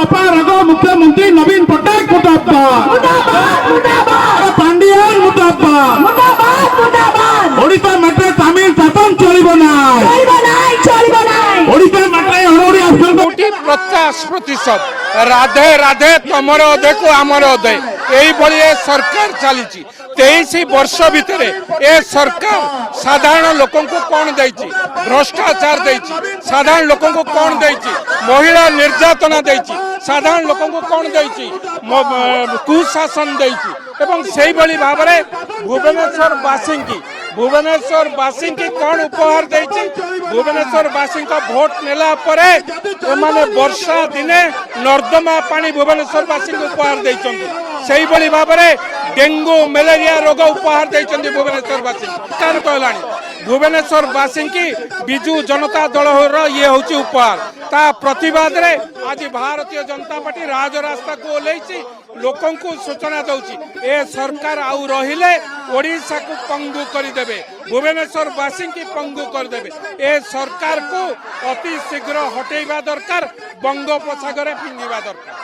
सपा रग मुख्यमंत्री नवीन पट्टनायक मुर्दाबाद पांडियान मुर्दाबाद ओडिशा मेट्रे तमिल शासन चलिबो नाई ओडिशा मेट्रे हड़ोड़ी आसन पचास प्रतिशत राधे राधे तमर अधे को आमर अधे यही सरकार चली 23 वर्ष भितर ए सरकार साधारण लोकों को कौन देछि भ्रष्टाचार देछि साधारण लोकों को कौन देछि महिला निर्यातना देछि साधारण लोकों को कौन देछि कुशासन देछि एवं सेही भली भाबरे भुवनेश्वर वासी की कौन उपहार देछि भुवनेश्वर वासी का वोट नेला परे एमाने वर्षा दिने नर्दमा पानी भुवनेश्वर वासी को उपहार देछन्ति सेही भली भाबरे डेंगू मलेरिया रोग उपहार देछन्ति भुवनेश्वर वासी सरकार कहलानी भुवनेश्वर वासी की बिजू जनता दल ये होची उपहार ता प्रतिवाद रे आज भारतीय जनता पार्टी राजरास्ता को ओल्लैछि लोकों को सूचना दउछि ए सरकार आउ रहिले ओडिशा को पंगु करि देबे भुवनेश्वर वासी की पंगु कर देबे ए सरकार को अति शीघ्र हटेइबा दरकार बंगोपसागर फिंगिबा दरकार।